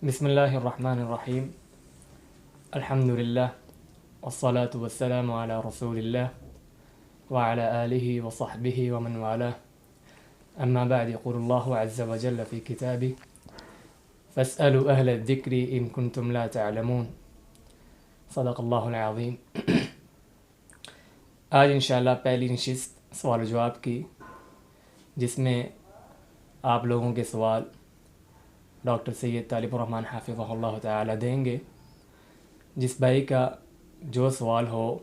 بسم اللہ الرحمن الرحیم الحمد للہ والصلاة والسلام علی رسول اللہ وعلی آلہ وصحبہ ومن والاه اما بعد يقول الله عز وجل في كتابه فاسألوا أهل الذکر ان کنتم لا تعلمون صدق اللہ العظیم۔ آج انشاءاللہ پہلی نشست سوال و جواب کی، جس میں آپ لوگوں کے سوال ڈاکٹر سید طالب الرحمن حافظہ اللہ تعالی دیں گے۔ جس بھائی کا جو سوال ہو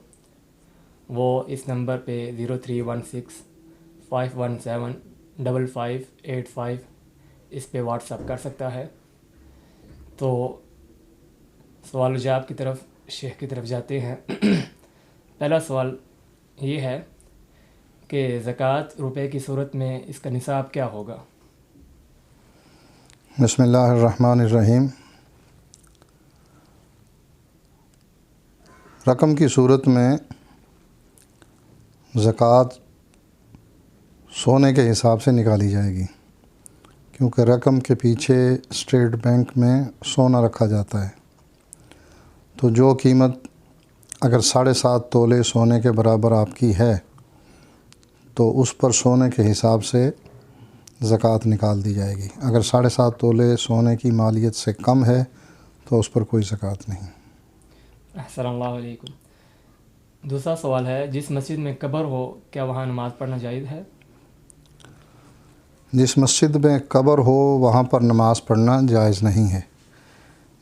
وہ اس نمبر پہ 0316-517-5585 اس پہ واٹس اپ کر سکتا ہے۔ تو سوال و جواب کی طرف شیخ کی طرف جاتے ہیں۔ پہلا سوال یہ ہے کہ زکوٰۃ روپے کی صورت میں اس کا نصاب کیا ہوگا؟ بسم اللہ الرحمن الرحیم۔ رقم کی صورت میں زکوٰۃ سونے کے حساب سے نکالی جائے گی، کیونکہ رقم کے پیچھے اسٹیٹ بینک میں سونا رکھا جاتا ہے۔ تو جو قیمت اگر 7.5 تولے سونے کے برابر آپ کی ہے تو اس پر سونے کے حساب سے زکوٰۃ نکال دی جائے گی۔ اگر 7.5 تولے سونے کی مالیت سے کم ہے تو اس پر کوئی زکوٰۃ نہیں۔ احسن اللہ علیکم۔ دوسرا سوال ہے، جس مسجد میں قبر ہو کیا وہاں نماز پڑھنا جائز ہے؟ جس مسجد میں قبر ہو وہاں پر نماز پڑھنا جائز نہیں ہے،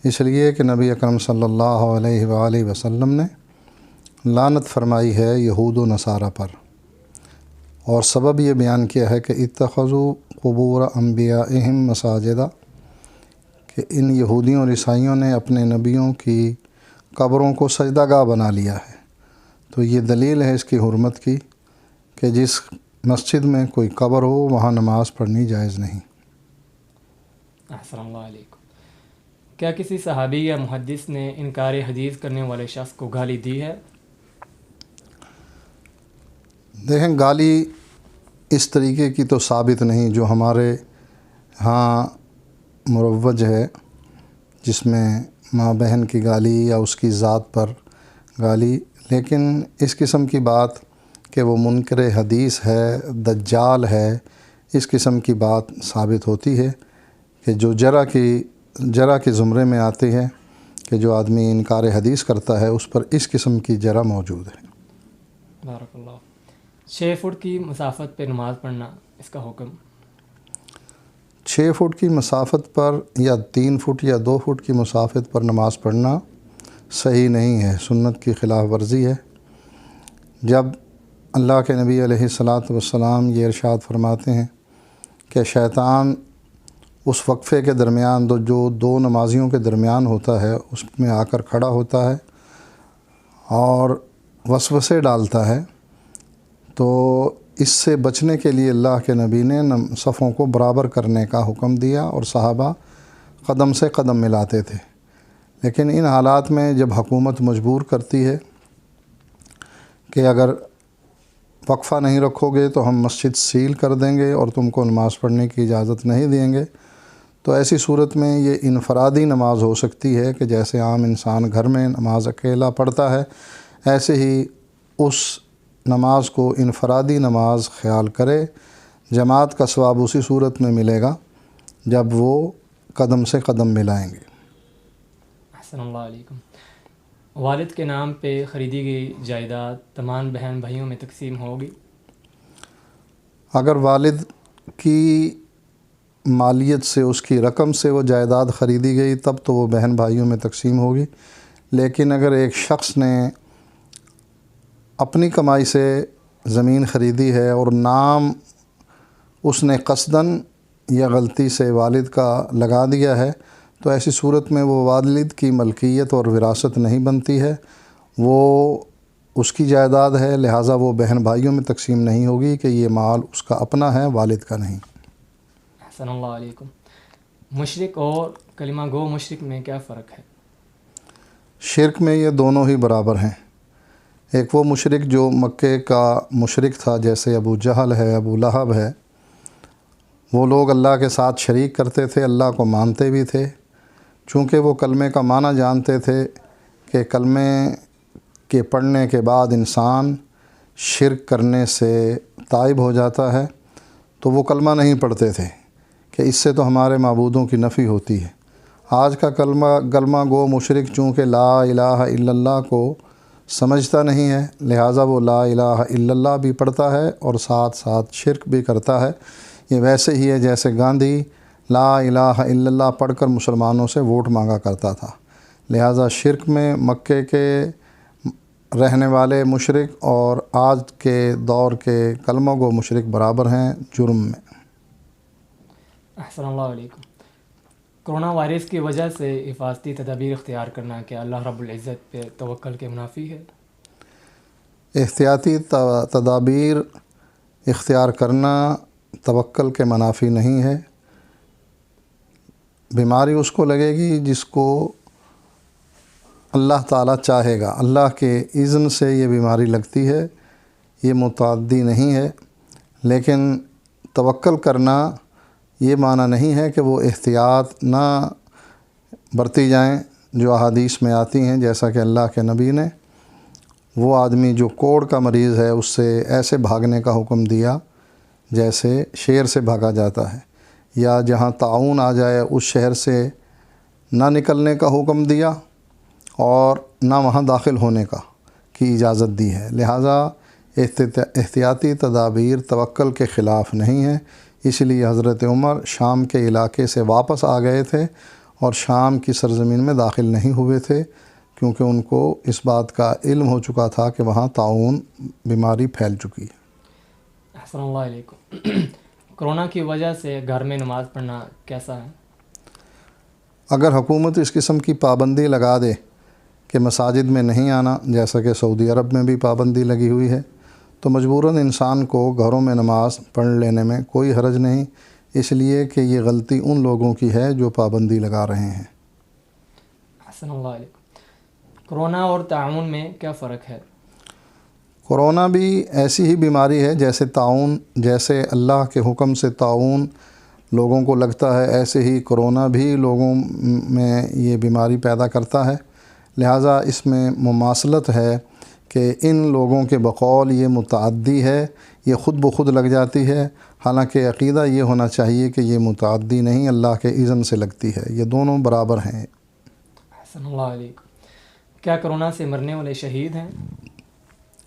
اس لیے کہ نبی اکرم صلی اللہ علیہ وآلہ وسلم نے لعنت فرمائی ہے یہود و نصارہ پر، اور سبب یہ بیان کیا ہے کہ اتخذوا قبور انبیائہم مساجدہ، کہ ان یہودیوں اور عیسائیوں نے اپنے نبیوں کی قبروں کو سجدہ گاہ بنا لیا ہے۔ تو یہ دلیل ہے اس کی حرمت کی کہ جس مسجد میں کوئی قبر ہو وہاں نماز پڑھنی جائز نہیں۔ احسن اللہ علیکم۔ کیا کسی صحابی یا محدث نے انکار حدیث کرنے والے شخص کو گالی دی ہے؟ دیکھیں، گالی اس طریقے کی تو ثابت نہیں جو ہمارے ہاں مروج ہے، جس میں ماں بہن کی گالی یا اس کی ذات پر گالی، لیکن اس قسم کی بات کہ وہ منکر حدیث ہے، دجال ہے، اس قسم کی بات ثابت ہوتی ہے کہ جو جرح کے زمرے میں آتی ہے کہ جو آدمی انکار حدیث کرتا ہے اس پر اس قسم کی جرح موجود ہے۔ بارک اللہ۔ 6 فٹ کی مسافت پہ نماز پڑھنا، اس کا حکم؟ 6 فٹ کی مسافت پر یا 3 فٹ یا 2 فٹ کی مسافت پر نماز پڑھنا صحیح نہیں ہے، سنت کی خلاف ورزی ہے۔ جب اللہ کے نبی علیہ الصلاۃ والسلام یہ ارشاد فرماتے ہیں کہ شیطان اس وقفے کے درمیان جو 2 نمازیوں کے درمیان ہوتا ہے اس میں آ کر کھڑا ہوتا ہے اور وسوسے ڈالتا ہے، تو اس سے بچنے کے لیے اللہ کے نبی نے صفوں کو برابر کرنے کا حکم دیا اور صحابہ قدم سے قدم ملاتے تھے۔ لیکن ان حالات میں جب حکومت مجبور کرتی ہے کہ اگر وقفہ نہیں رکھو گے تو ہم مسجد سیل کر دیں گے اور تم کو نماز پڑھنے کی اجازت نہیں دیں گے، تو ایسی صورت میں یہ انفرادی نماز ہو سکتی ہے کہ جیسے عام انسان گھر میں نماز اکیلا پڑھتا ہے، ایسے ہی اس نماز کو انفرادی نماز خیال کرے۔ جماعت کا ثواب اسی صورت میں ملے گا جب وہ قدم سے قدم ملائیں گے۔ احسن اللہ علیکم۔ والد کے نام پہ خریدی گئی جائیداد تمام بہن بھائیوں میں تقسیم ہوگی؟ اگر والد کی مالیت سے، اس کی رقم سے وہ جائیداد خریدی گئی تب تو وہ بہن بھائیوں میں تقسیم ہوگی، لیکن اگر ایک شخص نے اپنی کمائی سے زمین خریدی ہے اور نام اس نے قصداً یا غلطی سے والد کا لگا دیا ہے تو ایسی صورت میں وہ والد کی ملکیت اور وراثت نہیں بنتی ہے، وہ اس کی جائیداد ہے، لہٰذا وہ بہن بھائیوں میں تقسیم نہیں ہوگی کہ یہ مال اس کا اپنا ہے، والد کا نہیں۔ احسن اللہ علیکم۔ مشرک اور کلمہ گو مشرک میں کیا فرق ہے؟ شرک میں یہ دونوں ہی برابر ہیں۔ ایک وہ مشرک جو مکے کا مشرک تھا، جیسے ابو جہل ہے، ابو لہب ہے، وہ لوگ اللہ کے ساتھ شریک کرتے تھے، اللہ کو مانتے بھی تھے، چونکہ وہ کلمے کا معنی جانتے تھے کہ کلمے کے پڑھنے کے بعد انسان شرک کرنے سے تائب ہو جاتا ہے، تو وہ کلمہ نہیں پڑھتے تھے کہ اس سے تو ہمارے معبودوں کی نفی ہوتی ہے۔ آج کا کلمہ گو مشرک چونکہ لا الہ الا اللہ کو سمجھتا نہیں ہے، لہٰذا وہ لا الہ الا اللہ بھی پڑھتا ہے اور ساتھ ساتھ شرک بھی کرتا ہے۔ یہ ویسے ہی ہے جیسے گاندھی لا الہ الا اللہ پڑھ کر مسلمانوں سے ووٹ مانگا کرتا تھا۔ لہٰذا شرک میں مکے کے رہنے والے مشرک اور آج کے دور کے کلمہ گو مشرک برابر ہیں جرم میں۔ احسن اللہ علیکم۔ کرونا وائرس کی وجہ سے حفاظتی تدابیر اختیار کرنا کیا اللہ رب العزت پہ توکل کے منافی ہے؟ احتیاطی تدابیر اختیار کرنا توکل کے منافی نہیں ہے۔ بیماری اس کو لگے گی جس کو اللہ تعالیٰ چاہے گا، اللہ کے اذن سے یہ بیماری لگتی ہے، یہ متعدی نہیں ہے۔ لیکن توکل کرنا یہ معنی نہیں ہے کہ وہ احتیاط نہ برتی جائیں جو احادیث میں آتی ہیں، جیسا کہ اللہ کے نبی نے وہ آدمی جو کوڑ کا مریض ہے اس سے ایسے بھاگنے کا حکم دیا جیسے شیر سے بھاگا جاتا ہے، یا جہاں طاعون آ جائے اس شہر سے نہ نکلنے کا حکم دیا اور نہ وہاں داخل ہونے کی اجازت دی ہے۔ لہٰذا احتیاطی تدابیر توکل کے خلاف نہیں ہیں۔ اس لیے حضرت عمر شام کے علاقے سے واپس آ گئے تھے اور شام کی سرزمین میں داخل نہیں ہوئے تھے، کیونکہ ان کو اس بات کا علم ہو چکا تھا کہ وہاں طاعون بیماری پھیل چکی ہے۔ احسن اللہ علیکم۔ کرونا کی وجہ سے گھر میں نماز پڑھنا کیسا ہے؟ اگر حکومت اس قسم کی پابندی لگا دے کہ مساجد میں نہیں آنا، جیسا کہ سعودی عرب میں بھی پابندی لگی ہوئی ہے، تو مجبوراً انسان کو گھروں میں نماز پڑھ لینے میں کوئی حرج نہیں، اس لیے کہ یہ غلطی ان لوگوں کی ہے جو پابندی لگا رہے ہیں۔ احسن اللہ علیکم۔ کرونا اور طاعون میں کیا فرق ہے؟ کرونا بھی ایسی ہی بیماری ہے جیسے طاعون، جیسے اللہ کے حکم سے طاعون لوگوں کو لگتا ہے، ایسے ہی کرونا بھی لوگوں میں یہ بیماری پیدا کرتا ہے۔ لہٰذا اس میں مماثلت ہے کہ ان لوگوں کے بقول یہ متعدی ہے، یہ خود بخود لگ جاتی ہے، حالانکہ عقیدہ یہ ہونا چاہیے کہ یہ متعدی نہیں، اللہ کے اذن سے لگتی ہے، یہ دونوں برابر ہیں۔ احسن اللہ علیکم۔ کیا کرونا سے مرنے والے شہید ہیں؟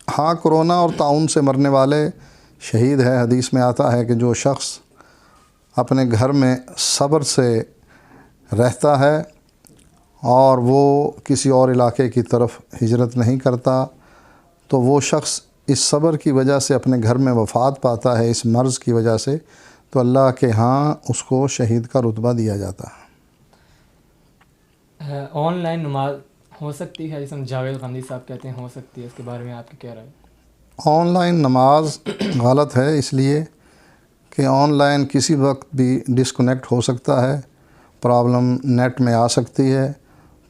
ہاں، کرونا اور طاعون سے مرنے والے شہید ہے۔ حدیث میں آتا ہے کہ جو شخص اپنے گھر میں صبر سے رہتا ہے اور وہ کسی اور علاقے کی طرف ہجرت نہیں کرتا، تو وہ شخص اس صبر کی وجہ سے اپنے گھر میں وفات پاتا ہے، اس مرض کی وجہ سے، تو اللہ کے ہاں اس کو شہید کا رتبہ دیا جاتا ہے۔ آن لائن نماز ہو سکتی ہے، جسے جاوید غامدی صاحب کہتے ہیں ہو سکتی ہے، اس کے بارے میں آپ کی کیا رائے؟ آن لائن نماز غلط ہے، اس لیے کہ آن لائن کسی وقت بھی ڈسکنیکٹ ہو سکتا ہے، پرابلم نیٹ میں آ سکتی ہے،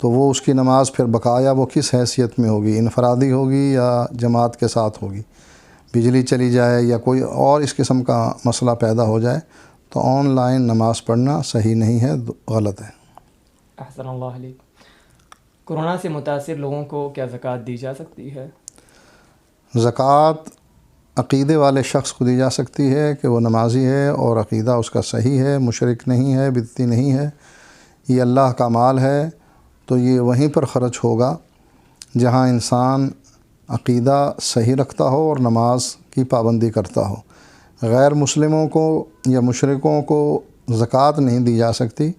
تو وہ اس کی نماز پھر بقایا وہ کس حیثیت میں ہوگی، انفرادی ہوگی یا جماعت کے ساتھ ہوگی؟ بجلی چلی جائے یا کوئی اور اس قسم کا مسئلہ پیدا ہو جائے تو آن لائن نماز پڑھنا صحیح نہیں ہے، غلط ہے۔ احسن اللہ علیکم۔ کرونا سے متاثر لوگوں کو کیا زکوٰۃ دی جا سکتی ہے؟ زکوٰۃ عقیدے والے شخص کو دی جا سکتی ہے کہ وہ نمازی ہے اور عقیدہ اس کا صحیح ہے، مشرک نہیں ہے، بدعتی نہیں ہے، یہ اللہ کا مال ہے، تو یہ وہیں پر خرچ ہوگا جہاں انسان عقیدہ صحیح رکھتا ہو اور نماز کی پابندی کرتا ہو۔ غیر مسلموں کو یا مشرکوں کو زکوٰۃ نہیں دی جا سکتی۔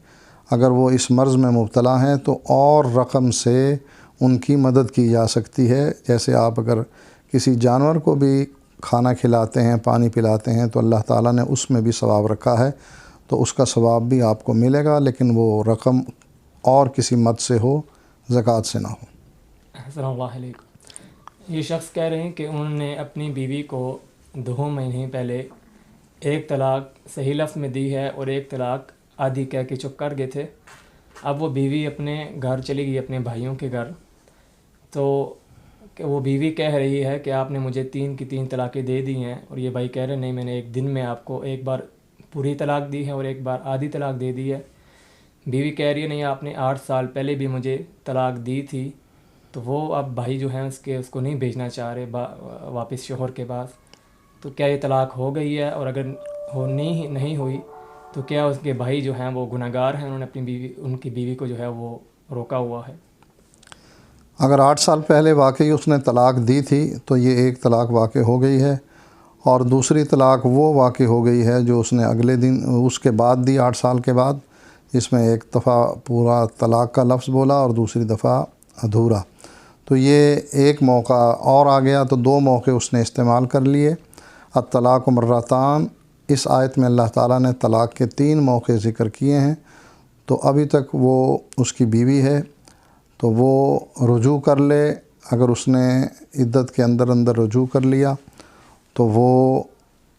اگر وہ اس مرض میں مبتلا ہیں تو اور رقم سے ان کی مدد کی جا سکتی ہے، جیسے آپ اگر کسی جانور کو بھی کھانا کھلاتے ہیں، پانی پلاتے ہیں، تو اللہ تعالیٰ نے اس میں بھی ثواب رکھا ہے، تو اس کا ثواب بھی آپ کو ملے گا، لیکن وہ رقم اور کسی مد سے ہو، زکوٰۃ سے نہ ہو۔ احسن اللہ علیکم۔ یہ شخص کہہ رہے ہیں کہ انہوں نے اپنی بیوی کو 2 مہینے پہلے ایک طلاق صحیح لفظ میں دی ہے اور ایک طلاق آدھی کہہ کے چپ کر گئے تھے۔ اب وہ بیوی اپنے گھر چلی گئی، اپنے بھائیوں کے گھر، تو وہ بیوی کہہ رہی ہے کہ آپ نے مجھے 3 کی 3 طلاقیں دے دی ہیں، اور یہ بھائی کہہ رہے ہیں نہیں، میں نے ایک دن میں آپ کو ایک بار پوری طلاق دی ہے اور ایک بار آدھی طلاق دے دی ہے۔ بیوی کہہ رہی ہے نہیں آپ نے 8 سال پہلے بھی مجھے طلاق دی تھی، تو وہ اب بھائی جو ہیں اس کو نہیں بھیجنا چاہ رہے واپس شوہر کے پاس، تو کیا یہ طلاق ہو گئی ہے؟ اور اگر نہیں ہوئی تو کیا اس کے بھائی جو ہیں وہ گناہ گار ہیں؟ انہوں نے ان کی بیوی کو جو ہے وہ روکا ہوا ہے۔ اگر 8 سال پہلے واقعی اس نے طلاق دی تھی تو یہ ایک طلاق واقع ہو گئی ہے، اور دوسری طلاق وہ واقع ہو گئی ہے جو اس نے اگلے دن اس کے بعد دی 8 سال کے بعد، جس میں ایک دفعہ پورا طلاق کا لفظ بولا اور دوسری دفعہ ادھورا۔ تو یہ ایک موقع اور آ گیا، تو 2 موقع اس نے استعمال کر لیے۔ الطلاق مرتان، اس آیت میں اللہ تعالیٰ نے طلاق کے 3 موقع ذکر کیے ہیں، تو ابھی تک وہ اس کی بیوی ہے، تو وہ رجوع کر لے۔ اگر اس نے عدت کے اندر رجوع کر لیا تو وہ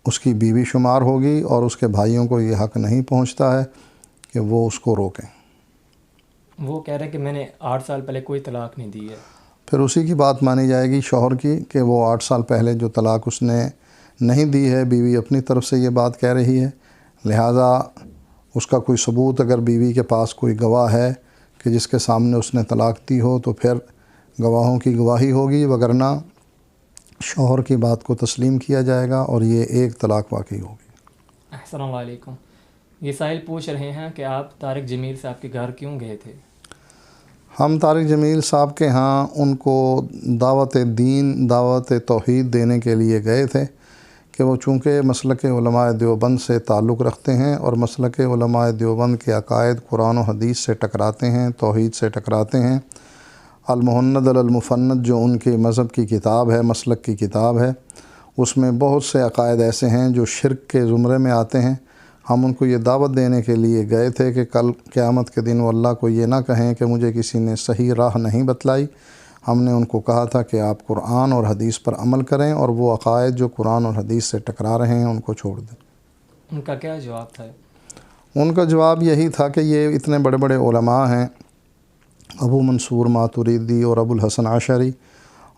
اس کی بیوی شمار ہوگی، اور اس کے بھائیوں کو یہ حق نہیں پہنچتا ہے کہ وہ اس کو روکیں۔ وہ کہہ رہے ہیں کہ میں نے 8 سال پہلے کوئی طلاق نہیں دی ہے۔ پھر اسی کی بات مانی جائے گی شوہر کی کہ وہ 8 سال پہلے جو طلاق اس نے نہیں دی ہے، بیوی اپنی طرف سے یہ بات کہہ رہی ہے، لہٰذا اس کا کوئی ثبوت اگر بیوی کے پاس کوئی گواہ ہے کہ جس کے سامنے اس نے طلاق دی ہو تو پھر گواہوں کی گواہی ہوگی، وگرنہ شوہر کی بات کو تسلیم کیا جائے گا اور یہ ایک طلاق واقعی ہوگی۔ احسن اللہ علیکم۔ یہ سائل پوچھ رہے ہیں کہ آپ طارق جمیل صاحب کے گھر کیوں گئے تھے؟ ہم طارق جمیل صاحب کے ہاں ان کو دعوت دین، دعوت توحید دینے کے لیے گئے تھے کہ وہ چونکہ مسلک علماء دیوبند سے تعلق رکھتے ہیں، اور مسلک علماء دیوبند کے عقائد قرآن و حدیث سے ٹکراتے ہیں، توحید سے ٹکراتے ہیں۔ المہند المفند جو ان کے مذہب کی کتاب ہے، مسلک کی کتاب ہے، اس میں بہت سے عقائد ایسے ہیں جو شرک کے زمرے میں آتے ہیں۔ ہم ان کو یہ دعوت دینے کے لیے گئے تھے کہ کل قیامت کے دن وہ اللہ کو یہ نہ کہیں کہ مجھے کسی نے صحیح راہ نہیں بتلائی۔ ہم نے ان کو کہا تھا کہ آپ قرآن اور حدیث پر عمل کریں، اور وہ عقائد جو قرآن اور حدیث سے ٹکرا رہے ہیں ان کو چھوڑ دیں۔ ان کا کیا جواب تھا؟ ان کا جواب یہی تھا کہ یہ اتنے بڑے بڑے علماء ہیں، ابو منصور ماتوریدی اور ابو الحسن عشری،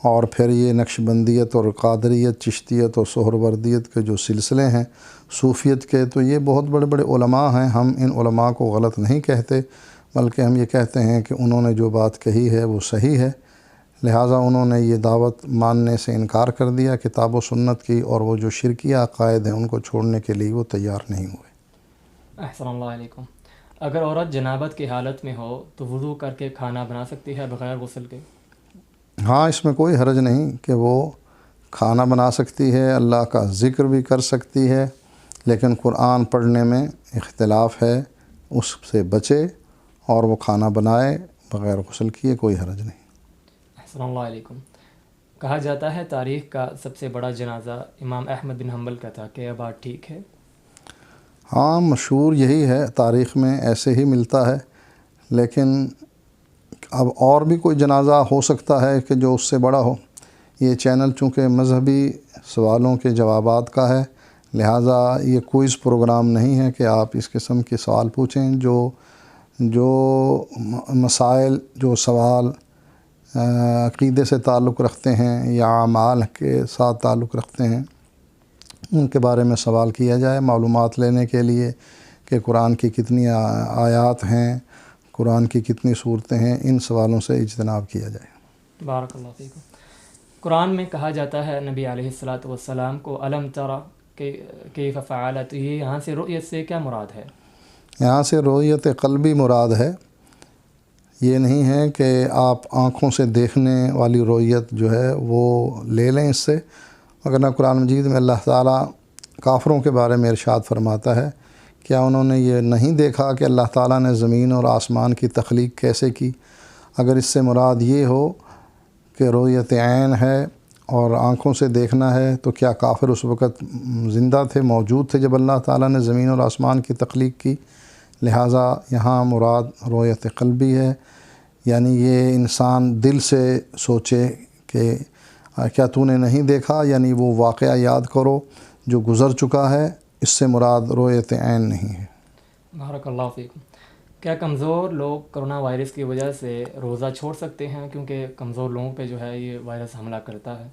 اور پھر یہ نقشبندیت اور قادریت، چشتیت اور سہروردیت کے جو سلسلے ہیں صوفیت کے، تو یہ بہت بڑے بڑے علماء ہیں۔ ہم ان علماء کو غلط نہیں کہتے، بلکہ ہم یہ کہتے ہیں کہ انہوں نے جو بات کہی ہے وہ صحیح ہے، لہٰذا انہوں نے یہ دعوت ماننے سے انکار کر دیا کتاب و سنت کی، اور وہ جو شرکیہ عقائد ہیں ان کو چھوڑنے کے لیے وہ تیار نہیں ہوئے۔ احسن اللہ علیکم۔ اگر عورت جنابت کی حالت میں ہو تو وضو کر کے کھانا بنا سکتی ہے بغیر غسل کے؟ ہاں، اس میں کوئی حرج نہیں کہ وہ کھانا بنا سکتی ہے، اللہ کا ذکر بھی کر سکتی ہے، لیکن قرآن پڑھنے میں اختلاف ہے، اس سے بچے اور وہ کھانا بنائے بغیر غسل کیے، کوئی حرج نہیں۔ احسن اللہ علیکم۔ کہا جاتا ہے تاریخ کا سب سے بڑا جنازہ امام احمد بن حنبل کا تھا، کہ یہ بات ٹھیک ہے؟ ہاں، مشہور یہی ہے، تاریخ میں ایسے ہی ملتا ہے، لیکن اب اور بھی کوئی جنازہ ہو سکتا ہے کہ جو اس سے بڑا ہو۔ یہ چینل چونکہ مذہبی سوالوں کے جوابات کا ہے، لہٰذا یہ کوئز پروگرام نہیں ہے کہ آپ اس قسم کے سوال پوچھیں۔ جو مسائل، جو سوال عقیدے سے تعلق رکھتے ہیں یا اعمال کے ساتھ تعلق رکھتے ہیں، ان کے بارے میں سوال کیا جائے معلومات لینے کے لیے کہ قرآن کی کتنی آیات ہیں، قرآن کی کتنی صورتیں ہیں، ان سوالوں سے اجتناب کیا جائے۔ بارک اللہ فیکم۔ قرآن میں کہا جاتا ہے نبی علیہ الصلاۃ والسلام کو الم ترى کیف فعل، تو یہ یہاں سے رؤیت سے کیا مراد ہے؟ یہاں سے رؤیت قلبی مراد ہے، یہ نہیں ہے کہ آپ آنکھوں سے دیکھنے والی رؤیت جو ہے وہ لے لیں اس سے، وگرنہ قرآن مجید میں اللہ تعالیٰ کافروں کے بارے میں ارشاد فرماتا ہے، کیا انہوں نے یہ نہیں دیکھا کہ اللہ تعالیٰ نے زمین اور آسمان کی تخلیق کیسے کی؟ اگر اس سے مراد یہ ہو کہ رؤیت عین ہے اور آنکھوں سے دیکھنا ہے، تو کیا کافر اس وقت زندہ تھے، موجود تھے جب اللہ تعالیٰ نے زمین اور آسمان کی تخلیق کی؟ لہٰذا یہاں مراد رؤیت قلبی ہے، یعنی یہ انسان دل سے سوچے کہ کیا تو نے نہیں دیکھا، یعنی وہ واقعہ یاد کرو جو گزر چکا ہے، اس سے مراد رؤیت عین نہیں ہے۔ بارک اللہ فیکم۔ کیا کمزور لوگ کرونا وائرس کی وجہ سے روزہ چھوڑ سکتے ہیں، کیونکہ کمزور لوگوں پہ جو ہے یہ وائرس حملہ کرتا ہے؟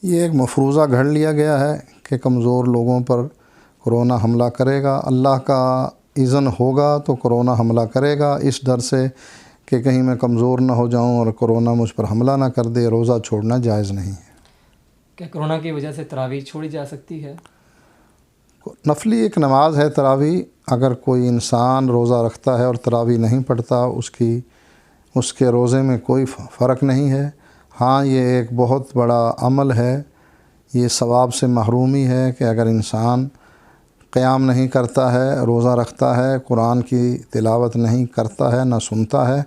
یہ ایک مفروضہ گھڑ لیا گیا ہے کہ کمزور لوگوں پر کرونا حملہ کرے گا۔ اللہ کا اذن ہوگا تو کرونا حملہ کرے گا، اس ڈر سے کہ کہیں میں کمزور نہ ہو جاؤں اور کرونا مجھ پر حملہ نہ کر دے، روزہ چھوڑنا جائز نہیں ہے۔ کیا کرونا کی وجہ سے تراویح چھوڑی جا سکتی ہے؟ نفلی ایک نماز ہے تراویح، اگر کوئی انسان روزہ رکھتا ہے اور تراویح نہیں پڑھتا، اس کے روزے میں کوئی فرق نہیں ہے۔ ہاں، یہ ایک بہت بڑا عمل ہے، یہ ثواب سے محرومی ہے کہ اگر انسان قیام نہیں کرتا ہے، روزہ رکھتا ہے، قرآن کی تلاوت نہیں کرتا ہے، نہ سنتا ہے،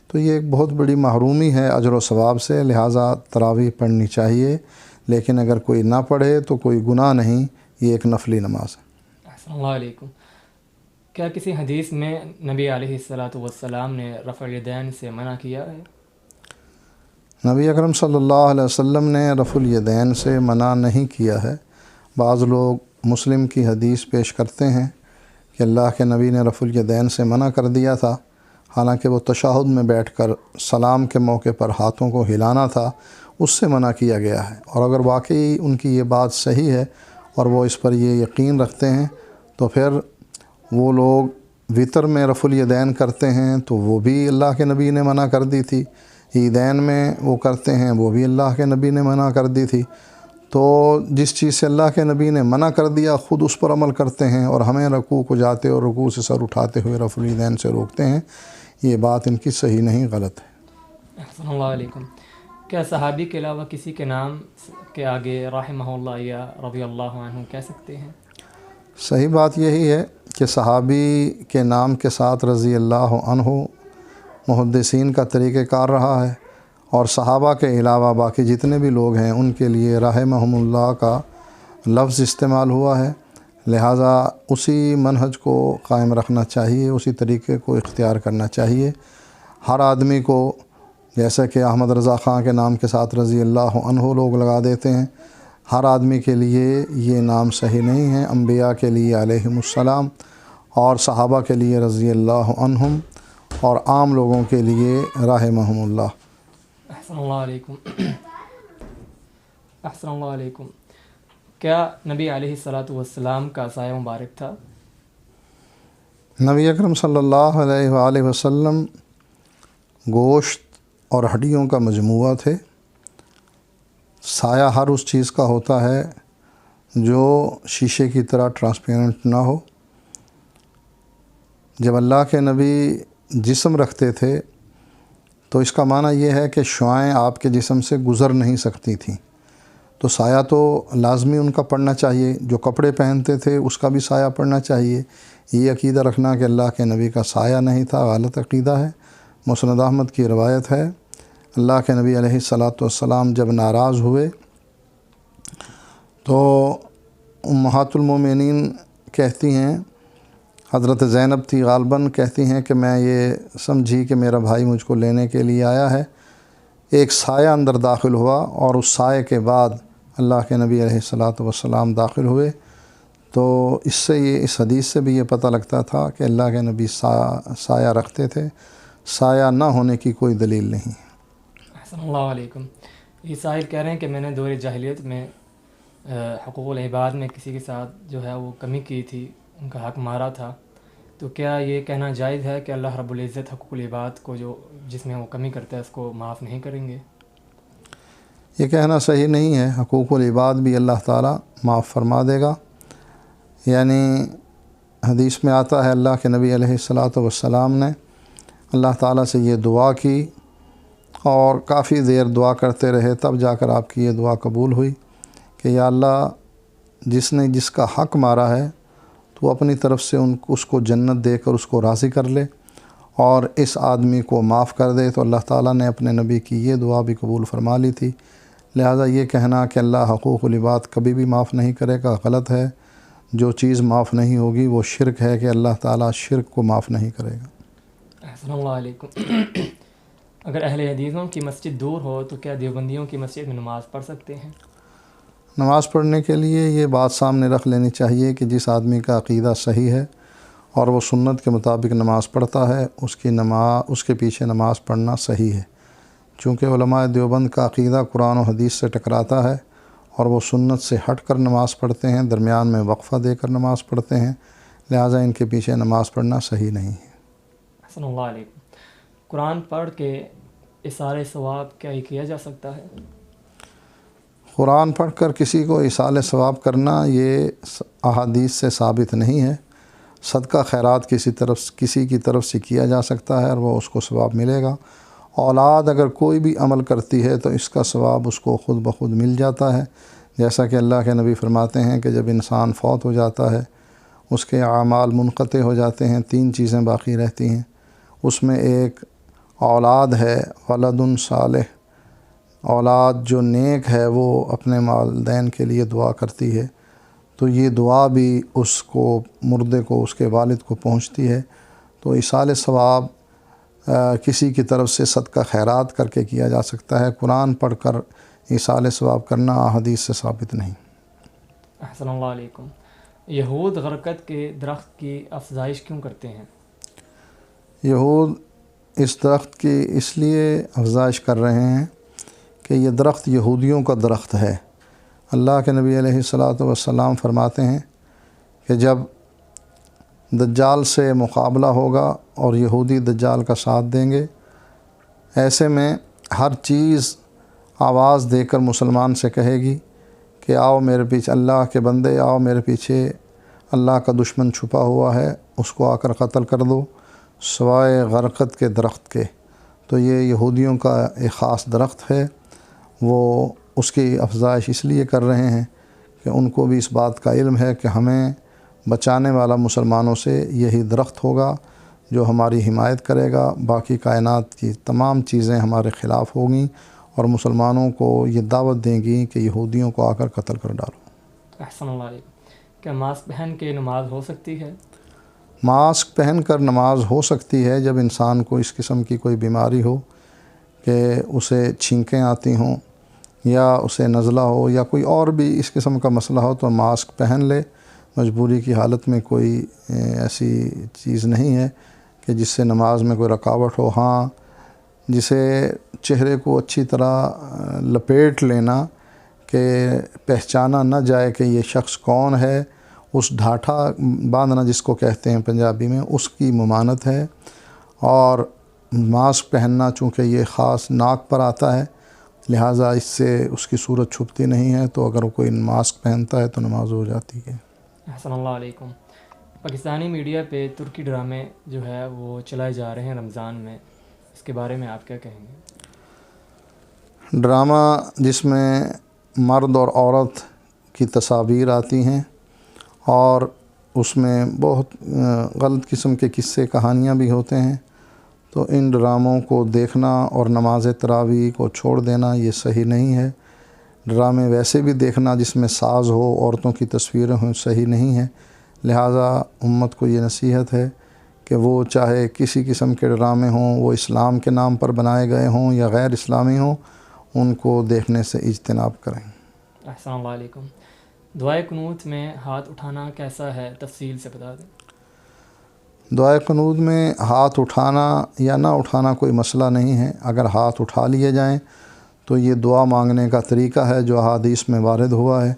تو یہ ایک بہت بڑی محرومی ہے اجر و ثواب سے، لہٰذا تراویح پڑھنی چاہیے۔ لیکن اگر کوئی نہ پڑھے تو کوئی گناہ نہیں، یہ ایک نفلی نماز ہے۔ احسن اللہ علیکم۔ کیا کسی حدیث میں نبی علیہ السلام نے رفع الیدین سے منع کیا ہے؟ نبی اکرم صلی اللہ علیہ وسلم نے رفع الیدین سے منع نہیں کیا ہے۔ بعض لوگ مسلم کی حدیث پیش کرتے ہیں کہ اللہ کے نبی نے رفع الیدین سے منع کر دیا تھا، حالانکہ وہ تشہد میں بیٹھ کر سلام کے موقع پر ہاتھوں کو ہلانا تھا، اس سے منع کیا گیا ہے۔ اور اگر واقعی ان کی یہ بات صحیح ہے اور وہ اس پر یہ یقین رکھتے ہیں تو پھر وہ لوگ وطر میں رفع الیدین کرتے ہیں تو وہ بھی اللہ کے نبی نے منع کر دی تھی، عیدین میں وہ کرتے ہیں وہ بھی اللہ کے نبی نے منع کر دی تھی۔ تو جس چیز سے اللہ کے نبی نے منع کر دیا خود اس پر عمل کرتے ہیں، اور ہمیں رکوع کو جاتے اور رکوع سے سر اٹھاتے ہوئے رفع الیدین سے روکتے ہیں، یہ بات ان کی صحیح نہیں، غلط ہے۔ احسن اللہ علیکم۔ کیا صحابی کے علاوہ کسی کے نام کے آگے رحمہ اللہ یا رضی اللہ عنہ کہہ سکتے ہیں؟ صحیح بات یہی ہے کہ صحابی کے نام کے ساتھ رضی اللہ عنہ محدثین کا طریقہ کار رہا ہے، اور صحابہ کے علاوہ باقی جتنے بھی لوگ ہیں ان کے لیے رحمہم اللہ کا لفظ استعمال ہوا ہے، لہٰذا اسی منہج کو قائم رکھنا چاہیے، اسی طریقے کو اختیار کرنا چاہیے۔ ہر آدمی کو، جیسا کہ احمد رضا خان کے نام کے ساتھ رضی اللہ عنہ لوگ لگا دیتے ہیں، ہر آدمی کے لیے یہ نام صحیح نہیں ہے۔ انبیاء کے لیے علیہم السلام، اور صحابہ کے لیے رضی اللہ عنہم، اور عام لوگوں کے لیے رحمہم اللہ۔ احسن اللہ علیکم۔ احسن اللہ علیکم۔ کیا نبی علیہ السلام کا سایہ مبارک تھا؟ نبی اکرم صلی اللہ علیہ وآلہ وسلم گوشت اور ہڈیوں کا مجموعہ تھے۔ سایہ ہر اس چیز کا ہوتا ہے جو شیشے کی طرح ٹرانسپیرنٹ نہ ہو۔ جب اللہ کے نبی جسم رکھتے تھے تو اس کا معنی یہ ہے کہ شعاعیں آپ کے جسم سے گزر نہیں سکتی تھیں، تو سایہ تو لازمی ان کا پڑنا چاہیے۔ جو کپڑے پہنتے تھے اس کا بھی سایہ پڑنا چاہیے۔ یہ عقیدہ رکھنا کہ اللہ کے نبی کا سایہ نہیں تھا، غلط عقیدہ ہے۔ مسند احمد کی روایت ہے، اللہ کے نبی علیہ السلام جب ناراض ہوئے تو امہات المومنین کہتی ہیں، حضرت زینب تھی غالباً، کہتی ہیں کہ میں یہ سمجھی کہ میرا بھائی مجھ کو لینے کے لیے آیا ہے۔ ایک سایہ اندر داخل ہوا، اور اس سائے کے بعد اللہ کے نبی علیہ السلام داخل ہوئے۔ تو اس حدیث سے بھی یہ پتہ لگتا تھا کہ اللہ کے نبی سایہ رکھتے تھے، سایہ نہ ہونے کی کوئی دلیل نہیں۔ احسن اللہ علیکم۔ یہ سائل کہہ رہے ہیں کہ میں نے دور جاہلیت میں حقوق العباد میں کسی کے ساتھ جو ہے وہ کمی کی تھی، ان کا حق مارا تھا، تو کیا یہ کہنا جائز ہے کہ اللہ رب العزت حقوق العباد کو جس میں وہ کمی کرتا ہے اس کو معاف نہیں کریں گے؟ یہ کہنا صحیح نہیں ہے۔ حقوق العباد بھی اللہ تعالیٰ معاف فرما دے گا۔ یعنی حدیث میں آتا ہے اللہ کے نبی علیہ السلام نے اللہ تعالیٰ سے یہ دعا کی، اور کافی دیر دعا کرتے رہے، تب جا کر آپ کی یہ دعا قبول ہوئی کہ یا اللہ، جس نے جس کا حق مارا ہے تو اپنی طرف سے اس کو جنت دے کر اس کو راضی کر لے، اور اس آدمی کو معاف کر دے۔ تو اللہ تعالیٰ نے اپنے نبی کی یہ دعا بھی قبول فرما لی تھی، لہٰذا یہ کہنا کہ اللہ حقوق العباد کبھی بھی معاف نہیں کرے گا غلط ہے۔ جو چیز معاف نہیں ہوگی وہ شرک ہے، کہ اللہ تعالیٰ شرک کو معاف نہیں کرے گا۔ احسن اللہ علیکم۔ اگر اہل حدیثوں کی مسجد دور ہو تو کیا دیوبندیوں کی مسجد میں نماز پڑھ سکتے ہیں؟ نماز پڑھنے کے لیے یہ بات سامنے رکھ لینی چاہیے کہ جس آدمی کا عقیدہ صحیح ہے اور وہ سنت کے مطابق نماز پڑھتا ہے، اس کے پیچھے نماز پڑھنا صحیح ہے۔ چونکہ علماء دیوبند کا عقیدہ قرآن و حدیث سے ٹکراتا ہے، اور وہ سنت سے ہٹ کر نماز پڑھتے ہیں، درمیان میں وقفہ دے کر نماز پڑھتے ہیں، لہٰذا ان کے پیچھے نماز پڑھنا صحیح نہیں ہے۔ احسن اللہ علیکم۔ قرآن پڑھ کے اثار ثواب کیا کیا جا سکتا ہے؟ قرآن پڑھ کر کسی کو ایصال ثواب کرنا یہ احادیث سے ثابت نہیں ہے۔ صدقہ خیرات کسی کی طرف سے کیا جا سکتا ہے اور وہ اس کو ثواب ملے گا۔ اولاد اگر کوئی بھی عمل کرتی ہے تو اس کا ثواب اس کو خود بخود مل جاتا ہے، جیسا کہ اللہ کے نبی فرماتے ہیں کہ جب انسان فوت ہو جاتا ہے اس کے اعمال منقطع ہو جاتے ہیں، 3 چیزیں باقی رہتی ہیں، اس میں ایک اولاد ہے، ولد صالح، اولاد جو نیک ہے وہ اپنے والدین کے لیے دعا کرتی ہے، تو یہ دعا بھی اس کو مردے کو اس کے والد کو پہنچتی ہے۔ تو ایصال ثواب کسی کی طرف سے صدقہ خیرات کر کے کیا جا سکتا ہے، قرآن پڑھ کر ایصال ثواب کرنا احادیث سے ثابت نہیں۔ احسن اللہ علیکم۔ یہود غرقت کے درخت کی افزائش کیوں کرتے ہیں؟ یہود اس درخت کی اس لیے افزائش کر رہے ہیں کہ یہ درخت یہودیوں کا درخت ہے۔ اللہ کے نبی علیہ الصلاۃ والسلام فرماتے ہیں کہ جب دجال سے مقابلہ ہوگا اور یہودی دجال کا ساتھ دیں گے، ایسے میں ہر چیز آواز دے کر مسلمان سے کہے گی کہ آؤ میرے پیچھے، اللہ کے بندے آؤ میرے پیچھے، اللہ کا دشمن چھپا ہوا ہے، اس کو آ کر قتل کر دو، سوائے غرقت کے درخت کے۔ تو یہ یہودیوں کا ایک خاص درخت ہے، وہ اس کی افزائش اس لیے کر رہے ہیں کہ ان کو بھی اس بات کا علم ہے کہ ہمیں بچانے والا مسلمانوں سے یہی درخت ہوگا جو ہماری حمایت کرے گا، باقی کائنات کی تمام چیزیں ہمارے خلاف ہوں گی اور مسلمانوں کو یہ دعوت دیں گی کہ یہودیوں کو آ کر قتل کر ڈالو۔ احسن اللہ علیکم۔ کیا ماسک پہن کے نماز ہو سکتی ہے؟ ماسک پہن کر نماز ہو سکتی ہے جب انسان کو اس قسم کی کوئی بیماری ہو کہ اسے چھینکیں آتی ہوں یا اسے نزلہ ہو یا کوئی اور بھی اس قسم کا مسئلہ ہو تو ماسک پہن لے۔ مجبوری کی حالت میں کوئی ایسی چیز نہیں ہے کہ جس سے نماز میں کوئی رکاوٹ ہو۔ ہاں، جسے چہرے کو اچھی طرح لپیٹ لینا کہ پہچانا نہ جائے کہ یہ شخص کون ہے، اس ڈھاٹھا باندھنا جس کو کہتے ہیں پنجابی میں، اس کی ممانت ہے۔ اور ماسک پہننا چونکہ یہ خاص ناک پر آتا ہے لہٰذا اس سے اس کی صورت چھپتی نہیں ہے، تو اگر کوئی ماسک پہنتا ہے تو نماز ہو جاتی ہے۔ احسن اللہ علیکم۔ پاکستانی میڈیا پہ ترکی ڈرامے جو ہے وہ چلائے جا رہے ہیں رمضان میں، اس کے بارے میں آپ کیا کہیں گے؟ ڈرامہ جس میں مرد اور عورت کی تصاویر آتی ہیں اور اس میں بہت غلط قسم کے قصے کہانیاں بھی ہوتے ہیں، تو ان ڈراموں کو دیکھنا اور نماز تراویح کو چھوڑ دینا یہ صحیح نہیں ہے۔ ڈرامے ویسے بھی دیکھنا جس میں ساز ہو، عورتوں کی تصویریں ہوں، صحیح نہیں ہے۔ لہٰذا امت کو یہ نصیحت ہے کہ وہ چاہے کسی قسم کے ڈرامے ہوں، وہ اسلام کے نام پر بنائے گئے ہوں یا غیر اسلامی ہوں، ان کو دیکھنے سے اجتناب کریں۔ احسن اللہ علیکم۔ دعائے قنوت میں ہاتھ اٹھانا کیسا ہے، تفصیل سے بتا دیں۔ دعائے قنوت میں ہاتھ اٹھانا یا نہ اٹھانا کوئی مسئلہ نہیں ہے۔ اگر ہاتھ اٹھا لیے جائیں تو یہ دعا مانگنے کا طریقہ ہے جو احادیث میں وارد ہوا ہے۔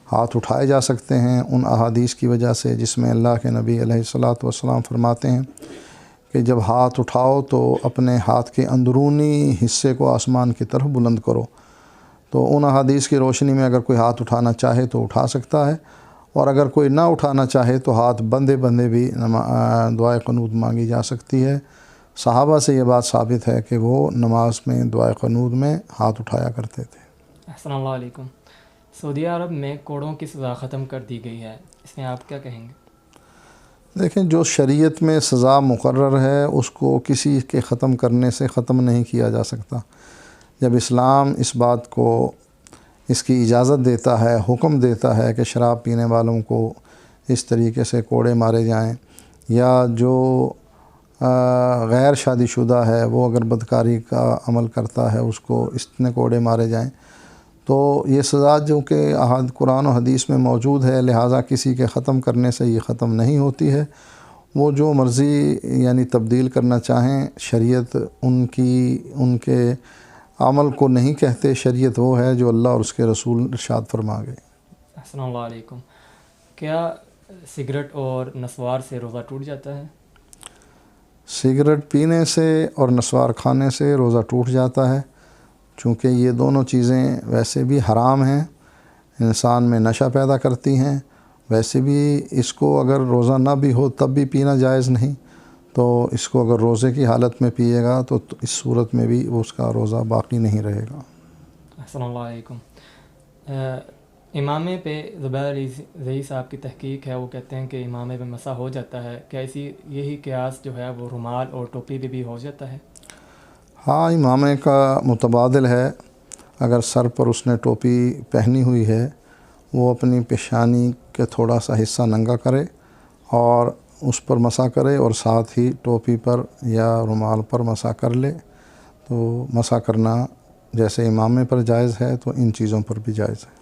ہاتھ اٹھائے جا سکتے ہیں ان احادیث کی وجہ سے جس میں اللہ کے نبی علیہ الصلاۃ والسلام فرماتے ہیں کہ جب ہاتھ اٹھاؤ تو اپنے ہاتھ کے اندرونی حصے کو آسمان کی طرف بلند کرو۔ تو ان احادیث کی روشنی میں اگر کوئی ہاتھ اٹھانا چاہے تو اٹھا سکتا ہے، اور اگر کوئی نہ اٹھانا چاہے تو ہاتھ بندے بندے بھی دعائے قنوت مانگی جا سکتی ہے۔ صحابہ سے یہ بات ثابت ہے کہ وہ نماز میں دعائے قنوت میں ہاتھ اٹھایا کرتے تھے۔ احسن اللہ علیکم۔ سعودی عرب میں کوڑوں کی سزا ختم کر دی گئی ہے، اس میں آپ کیا کہیں گے؟ دیکھیں، جو شریعت میں سزا مقرر ہے اس کو کسی کے ختم کرنے سے ختم نہیں کیا جا سکتا۔ جب اسلام اس بات کو اس کی اجازت دیتا ہے، حکم دیتا ہے کہ شراب پینے والوں کو اس طریقے سے کوڑے مارے جائیں، یا جو غیر شادی شدہ ہے وہ اگر بدکاری کا عمل کرتا ہے اس کو اتنے کوڑے مارے جائیں، تو یہ سزا جو کہ قرآن و حدیث میں موجود ہے، لہٰذا کسی کے ختم کرنے سے یہ ختم نہیں ہوتی ہے۔ وہ جو مرضی یعنی تبدیل کرنا چاہیں، شریعت ان کے عمل کو نہیں کہتے، شریعت وہ ہے جو اللہ اور اس کے رسول ارشاد فرما گئے۔ احسن اللہ علیکم۔ کیا سگریٹ اور نسوار سے روزہ ٹوٹ جاتا ہے؟ سگریٹ پینے سے اور نسوار کھانے سے روزہ ٹوٹ جاتا ہے، چونکہ یہ دونوں چیزیں ویسے بھی حرام ہیں، انسان میں نشہ پیدا کرتی ہیں۔ ویسے بھی اس کو اگر روزہ نہ بھی ہو تب بھی پینا جائز نہیں، تو اس کو اگر روزے کی حالت میں پیے گا تو اس صورت میں بھی اس کا روزہ باقی نہیں رہے گا۔ احسن اللہ علیکم۔ امامے پہ زبیر علی زئی صاحب کی تحقیق ہے، وہ کہتے ہیں کہ امامے پہ مسح ہو جاتا ہے، کیا یہی قیاس جو ہے وہ رومال اور ٹوپی پہ بھی ہو جاتا ہے؟ ہاں، امامے کا متبادل ہے۔ اگر سر پر اس نے ٹوپی پہنی ہوئی ہے، وہ اپنی پیشانی کے تھوڑا سا حصہ ننگا کرے اور اس پر مسح کرے، اور ساتھ ہی ٹوپی پر یا رومال پر مسح کر لے، تو مسح کرنا جیسے امامے پر جائز ہے تو ان چیزوں پر بھی جائز ہے۔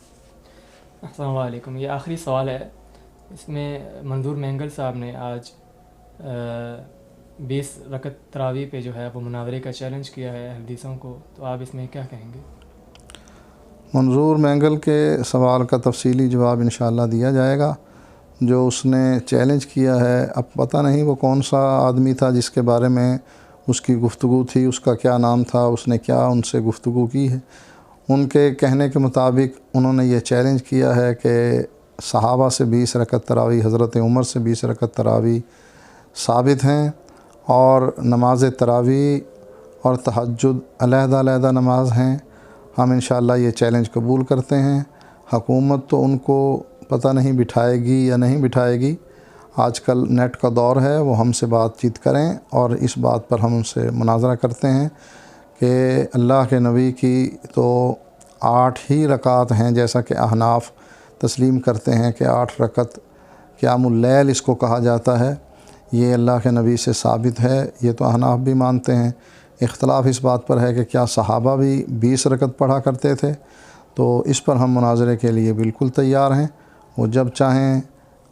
السلام علیکم۔ یہ آخری سوال ہے، اس میں منظور مینگل صاحب نے آج 20 رکعت تراویح پہ جو ہے وہ مناظرے کا چیلنج کیا ہے حدیثوں کو، تو آپ اس میں کیا کہیں گے؟ منظور مینگل کے سوال کا تفصیلی جواب انشاءاللہ دیا جائے گا۔ جو اس نے چیلنج کیا ہے، اب پتہ نہیں وہ کون سا آدمی تھا جس کے بارے میں اس کی گفتگو تھی، اس کا کیا نام تھا، اس نے کیا ان سے گفتگو کی ہے۔ ان کے کہنے کے مطابق انہوں نے یہ چیلنج کیا ہے کہ صحابہ سے 20 رکعت تراویح، حضرت عمر سے 20 رکعت تراویح ثابت ہیں، اور نماز تراویح اور تہجد علیحدہ علیحدہ نماز ہیں۔ ہم انشاءاللہ یہ چیلنج قبول کرتے ہیں۔ حکومت تو ان کو پتہ نہیں بٹھائے گی یا نہیں بٹھائے گی، آج کل نیٹ کا دور ہے، وہ ہم سے بات چیت کریں، اور اس بات پر ہم ان سے مناظرہ کرتے ہیں کہ اللہ کے نبی کی تو 8 ہی رکعات ہیں، جیسا کہ احناف تسلیم کرتے ہیں کہ 8 رکعت قیام اللیل اس کو کہا جاتا ہے، یہ اللہ کے نبی سے ثابت ہے، یہ تو احناف بھی مانتے ہیں۔ اختلاف اس بات پر ہے کہ کیا صحابہ بھی 20 رکعت پڑھا کرتے تھے، تو اس پر ہم مناظرے کے لیے بالکل تیار ہیں۔ وہ جب چاہیں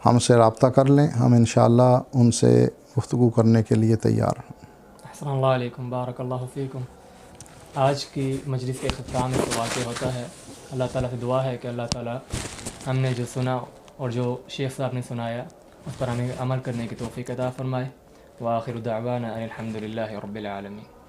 ہم سے رابطہ کر لیں، ہم انشاءاللہ ان سے گفتگو کرنے کے لیے تیار ہیں۔ احسن اللہ علیکم، بارک اللہ فیکم۔ آج کی مجلس کے اختتام میں تو واقع ہوتا ہے، اللہ تعالیٰ سے دعا ہے کہ اللہ تعالیٰ ہم نے جو سنا اور جو شیخ صاحب نے سنایا اس پر ہمیں عمل کرنے کی توفیق عطا فرمائے۔ وآخر دعوانا ان الحمد للہ رب العالمین۔